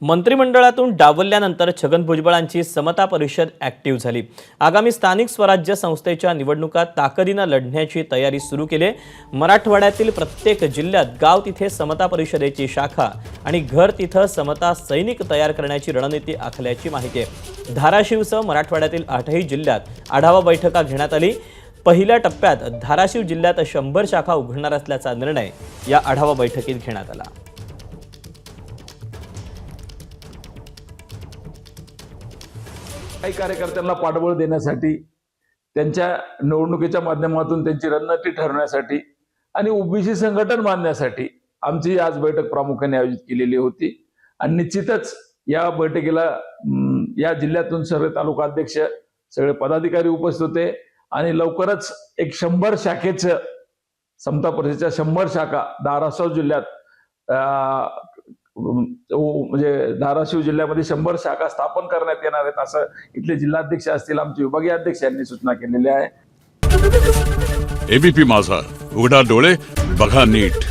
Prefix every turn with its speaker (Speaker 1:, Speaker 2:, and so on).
Speaker 1: मंत्रिमंडळातून डावलल्यानंतर छगन भुजबळांची समता परिषद ॲक्टिव्ह झाली। आगामी स्थानिक स्वराज्य संस्थेच्या निवडणुका ताकदीने लढण्याची तयारी सुरू केली। मराठवाड्यातील प्रत्येक जिल्ह्यात गाव तिथे समता परिषदेची शाखा आणि घर तिथे समता सैनिक तयार करण्याची रणनीती आखल्याची माहिती आहे। धाराशिवसह मराठवाड्यातील 8ही जिल्ह्यात आढावा बैठका घेण्यात आली। पहिल्या टप्प्यात धाराशिव जिल्ह्यात 100 शाखा उघडणार असल्याचा निर्णय या आढावा बैठकीत घेण्यात आला।
Speaker 2: काही कार्यकर्त्यांना पाठबळ देण्यासाठी, त्यांच्या निवडणुकीच्या माध्यमातून त्यांची रणनीती ठरवण्यासाठी आणि ओबीसी संघटन बांधण्यासाठी आमची आज बैठक प्रामुख्याने आयोजित केलेली होती। आणि निश्चितच या बैठकीला या जिल्ह्यातून सर्व तालुका अध्यक्ष, सगळे पदाधिकारी उपस्थित होते आणि लवकरच एक 100 शाखेचं समता परिषदेच्या 100 शाखा धाराशिव जिल्ह्यात म्हणजे धाराशिव जिल्ह्यामध्ये 100 शाखा स्थापन करण्यात येणार आहेत, असं इथले जिल्हाध्यक्ष असतील, आमचे विभागीय अध्यक्ष यांनी सूचना केलेली आहे।
Speaker 3: एबीपी माझा, उघडा डोळे बघा नीट।